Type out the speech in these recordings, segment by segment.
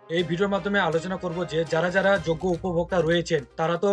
এই ভিডিওর মাধ্যমে আলোচনা করব যে যারা যারা যোগ্য উপভোক্তা রয়েছেন তারা তো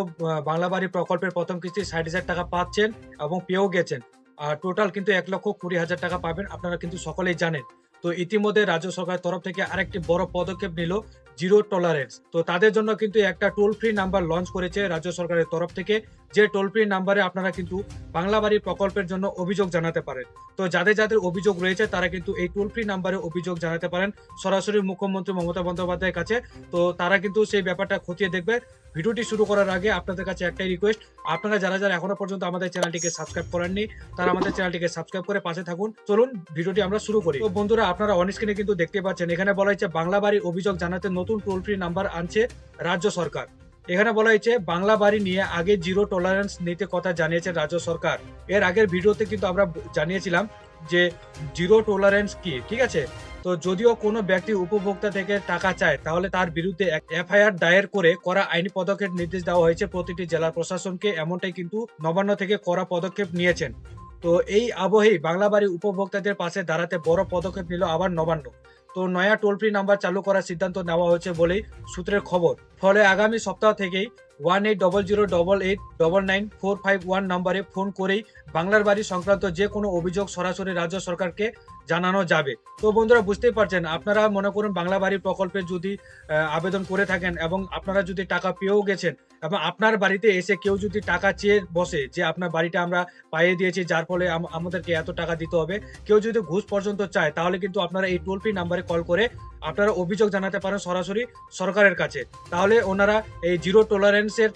বাংলা বাড়ি প্রকল্পের প্রথম কিস্তি ৬০,০০০ টাকা পাচ্ছেন এবং পেয়েও গেছেন। আর টোটাল কিন্তু ১,২০,০০০ টাকা পাবেন, আপনারা কিন্তু সকলেই জানেন। তো ইতিমধ্যে রাজ্য সরকারের তরফ থেকে আরেকটি বড় পদক্ষেপ নিল, জিরো টলারেন্স। তো তাদের জন্য কিন্তু একটা টোল ফ্রি নাম্বার লঞ্চ করেছে রাজ্য সরকারের তরফ থেকে, যে টোল ফ্রি নাম্বারে আপনারা কিন্তু বাংলা বাড়ি প্রকল্পের জন্য অভিযোগ জানাতে পারেন। তো যাদের যাদের অভিযোগ রয়েছে তারা কিন্তু এই টোল ফ্রি নাম্বারে অভিযোগ জানাতে পারেন সরাসরি মুখ্যমন্ত্রী মমতা বন্দ্যোপাধ্যায়ের কাছে। তো তারা কিন্তু সেই ব্যাপারটা খতিয়ে দেখবে। ভিডিওটি শুরু করার আগে আপনাদের কাছে একটাই রিকোয়েস্ট, আপনারা যারা যারা এখনো পর্যন্ত আমাদের চ্যানেলটিকে সাবস্ক্রাইব করেননি তারা আমাদের চ্যানেলটিকে সাবস্ক্রাইব করে পাশে থাকুন। চলুন ভিডিওটি আমরা শুরু করি। তো বন্ধুরা, আপনারা অন স্ক্রিনে কিন্তু দেখতে পাচ্ছেন, এখানে বলা হয়েছে বাংলা বাড়ি অভিযোগ জানাতে নতুন টোল ফ্রি নাম্বার আনছে রাজ্য সরকার। এখানে বলা হয়েছে বাংলা বাড়ি নিয়ে আগে জিরো টলারেন্স নিতে কথা জানিয়েছে রাজ্য সরকার। এর আগের ভিডিওতে কিন্তু আমরা জানিয়েছিলাম যে জিরো টলারেন্স কি, ঠিক আছে। তো যদিও কোনো ব্যক্তি উপভোক্তা থেকে টাকা চায় তাহলে তার বিরুদ্ধে এফআইআর দায়ের করে করা আইনি পদক্ষেপ নির্দেশ দেওয়া হয়েছে প্রতিটি জেলা প্রশাসনকে, এমনটাই কিন্তু নবান্ন থেকে করা পদক্ষেপ নিয়েছেন। তো এই আবহেই বাংলা বাড়ি উপভোক্তাদের পাশে দাঁড়াতে বড় পদক্ষেপ নিল আবার নবান্ন। তো নয়া টোল ফ্রি নাম্বার চালু করার সিদ্ধান্ত নেওয়া হয়েছে বলেই সূত্রের খবর। ফলে আগামী সপ্তাহ থেকেই 1800889945 নাম্বারে ফোন করেই বাংলার বাড়ি সংক্রান্ত যে কোনো অভিযোগ সরাসরি রাজ্য সরকারকে জানানো যাবে। তো বন্ধুরা, বুঝতেই পারছেন, আপনারা মনে করুন বাংলা বাড়ি প্রকল্পে যদি আবেদন করে থাকেন এবং আপনারা যদি টাকা পেয়েও গেছেন এবং আপনার বাড়িতে এসে কেউ যদি টাকা চেয়ে বসে যে আপনার বাড়িটা আমরা পাইয়ে দিয়েছি যার ফলে আমাদেরকে এত টাকা দিতে হবে, কেউ যদি ঘুষ পর্যন্ত চায়, তাহলে কিন্তু আপনারা এই টোল ফ্রি নাম্বারে কল করে আপনারা অভিযোগ জানাতে পারেন সরাসরি সরকারের কাছে। তাহলে ওনারা এই জিরো টলারেন্সের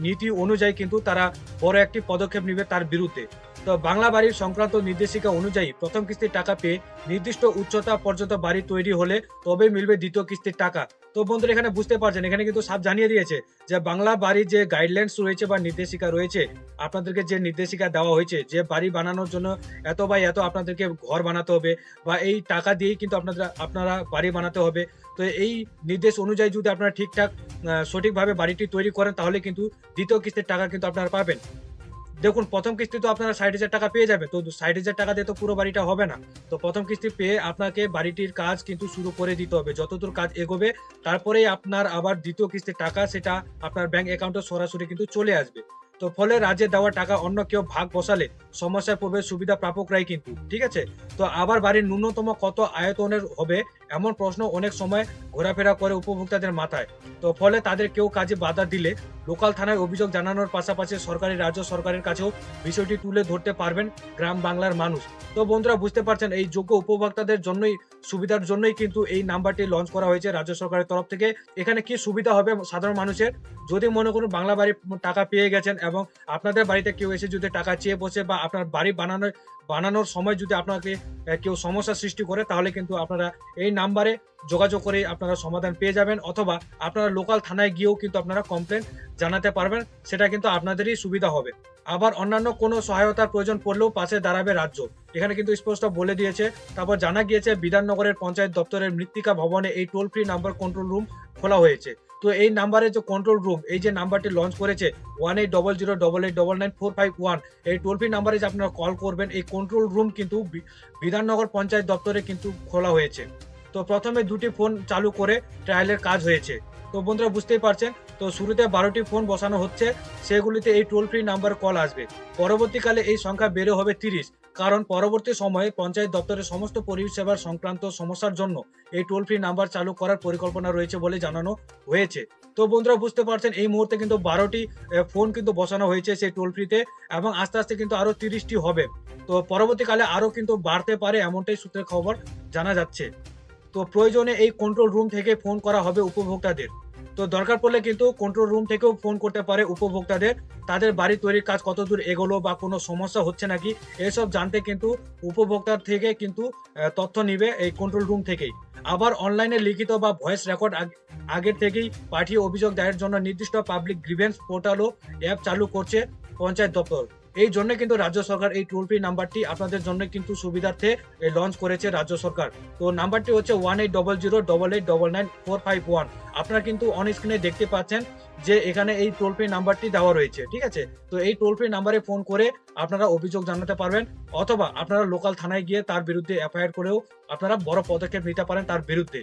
নীতি অনুযায়ী কিন্তু তারা বড় একটি পদক্ষেপ নেবে তার বিরুদ্ধে। তো বাংলা বাড়ির সংক্রান্ত নির্দেশিকা অনুযায়ী প্রথম কিস্তির টাকা পেয়ে নির্দিষ্ট উচ্চতা পর্যন্ত বাড়ি তৈরি হলে তবেই মিলবে দ্বিতীয় কিস্তির টাকা। তো বন্ধুরা, এখানে বুঝতে পারছেন, এখানে কিন্তু সাফ জানিয়ে দিয়েছে যে বাংলা বাড়ির যে গাইডলাইন্স রয়েছে বা নির্দেশিকা রয়েছে, আপনাদেরকে যে নির্দেশিকা দেওয়া হয়েছে যে বাড়ি বানানোর জন্য এত বাই এত আপনাদেরকে ঘর বানাতে হবে বা এই টাকা দিয়েই কিন্তু আপনারা বাড়ি বানাতে হবে। তো এই নির্দেশ অনুযায়ী যদি আপনারা ঠিকঠাক সঠিকভাবে বাড়িটি তৈরি করেন তাহলে কিন্তু দ্বিতীয় কিস্তির টাকা কিন্তু আপনারা পাবেন। দেখুন, প্রথম কিস্তি তো আপনারা ৬০,০০০ টাকা পেয়ে যাবে, তো ৬০,০০০ টাকা দিয়ে তো পুরো বাড়িটা হবে না। তো প্রথম কিস্তি পেয়ে আপনাকে বাড়িটির কাজ কিন্তু শুরু করে দিতে হবে। যতদূর কাজ এগোবে তারপরেই আপনার আবার দ্বিতীয় কিস্তির টাকা সেটা আপনার ব্যাংক অ্যাকাউন্টে সরাসরি কিন্তু চলে আসবে। তো ফলে রাজ্যে দেওয়া টাকা অন্য কেউ ভাগ বসালে সমস্যায় পড়বে সুবিধা প্রাপকরাই কিন্তু, ঠিক আছে। তো আবার বাড়ির ন্যূনতম কত আয়তনের হবে এমন প্রশ্ন অনেক সময় ঘোরাফেরা করে উপভোক্তাদের মাথায়। তো ফলে তাদের কেউ কাজে বাধা দিলে লোকাল থানায় অভিযোগ জানানোর পাশাপাশি সরকারি রাজ্য সরকারের কাছেও বিষয়টি তুলে ধরতে পারবেন গ্রাম বাংলার মানুষ। তো বন্ধুরা, বুঝতে পারছেন, এই যোগ্য উপভোক্তাদের জন্যই, সুবিধার জন্যই কিন্তু এই নাম্বারটি লঞ্চ করা হয়েছে রাজ্য সরকারের তরফ থেকে। এখানে কি সুবিধা হবে সাধারণ মানুষের, যদি মনে করুন বাংলা বাড়ি টাকা পেয়ে গেছেন এবং আপনাদের বাড়িতে কেউ এসে যদি টাকা চেয়ে বসে বা আপনার বাড়ি বানানোর সময় যদি আপনাকে কেউ সমস্যার সৃষ্টি করে, তাহলে কিন্তু আপনারা এই নাম্বারে যোগাযোগ করে আপনারা সমাধান পেয়ে যাবেন, অথবা আপনারা লোকাল থানায় গিয়েও কিন্তু আপনারা কমপ্লেন জানাতে পারবেন, সেটা কিন্তু আপনাদেরই সুবিধা হবে। আবার অন্যান্য কোনো সহায়তার প্রয়োজন পড়লেও পাশে দাঁড়াবে রাজ্য, এখানে কিন্তু স্পষ্ট বলে দিয়েছে। তারপর জানা গিয়েছে বিধাননগরের পঞ্চায়েত দপ্তরের মৃত্তিকা ভবনে এই toll free number control room খোলা হয়েছে। তো এই নাম্বারে যে কন্ট্রোল রুম, এই যে নাম্বারটি লঞ্চ করেছে 1800889945 এই টোল ফ্রি নাম্বারে যে আপনারা কল করবেন, এই কন্ট্রোল রুম কিন্তু বিধাননগর পঞ্চায়েত দপ্তরে কিন্তু খোলা হয়েছে। তো প্রথমে 2টি ফোন চালু করে ট্রায়ালের কাজ হয়েছে। তো বন্ধুরা, বুঝতেই পারছেন, তো শুরুতে 12টি ফোন বসানো হচ্ছে, সেগুলিতে এই টোল ফ্রি নাম্বার কল আসবে। পরবর্তীকালে এই সংখ্যা বেড়ে হবে 30, কারণ পরবর্তী সময়ে পঞ্চায়েত দপ্তরের সমস্ত পরিষেবার সংক্রান্ত সমস্যার জন্য এই টোল ফ্রি নাম্বার চালু করার পরিকল্পনা রয়েছে বলে জানানো হয়েছে। তো বন্ধুরা, বুঝতে পারছেন, এই মুহূর্তে কিন্তু 12টি ফোন কিন্তু বসানো হয়েছে সেই টোল ফ্রিতে এবং আস্তে আস্তে কিন্তু আরো 30টি হবে। তো পরবর্তীকালে আরো কিন্তু বাড়তে পারে, এমনটাই সূত্রের খবর জানা যাচ্ছে। তো প্রয়োজনে এই কন্ট্রোল রুম থেকে ফোন করা হবে উপভোক্তাদের। তো দরকার পড়লে কিন্তু কন্ট্রোল রুম থেকেও ফোন করতে পারে উপভোক্তাদের, তাদের বাড়ি তৈরির কাজ কতদূর এগোলো বা কোনো সমস্যা হচ্ছে নাকি এসব জানতে কিন্তু উপভোক্তার থেকে কিন্তু তথ্য নিবে এই কন্ট্রোল রুম থেকেই। আবার অনলাইনে লিখিত বা ভয়েস রেকর্ড আগের থেকেই পাঠিয়ে অভিযোগ দায়ের জন্য নির্দিষ্ট পাবলিক গ্রিভেন্স পোর্টাল ও অ্যাপ চালু করছে পঞ্চায়েত দপ্তর। এই জন্য কিন্তু রাজ্য সরকার এই টোল ফ্রি নাম্বারটি আপনাদের জন্য কিন্তু সুবিধার্থে লঞ্চ করেছে রাজ্য সরকার। তো নাম্বারটি হচ্ছে 1800889945 আপনারা কিন্তু অন স্ক্রিনে দেখতে পাচ্ছেন যে এখানে এই টোল ফ্রি নাম্বারটি দেওয়া রয়েছে, ঠিক আছে। তো এই টোল ফ্রি নাম্বারে ফোন করে আপনারা অভিযোগ জানাতে পারবেন, অথবা আপনারা লোকাল থানায় গিয়ে তার বিরুদ্ধে এফআইআর করেও আপনারা বড় পদক্ষেপ নিতে পারেন তার বিরুদ্ধে।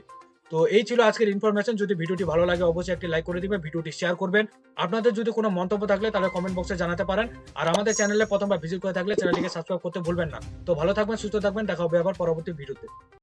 তো এই ছিল আজকের ইনফরমেশন। যদি ভিডিওটি ভালো লাগে অবশ্যই একটি লাইক করে দিবেন, ভিডিওটি শেয়ার করবেন। আপনাদের যদি কোনো মন্তব্য থাকলে তাহলে কমেন্ট বক্সে জানাতে পারেন। আর আমাদের চ্যানেলে প্রথমবার ভিজিট করে থাকলে চ্যানেলটিকে সাবস্ক্রাইব করতে ভুলবেন না। তো ভালো থাকবেন, সুস্থ থাকবেন, দেখা হবে আবার পরবর্তী ভিডিওতে।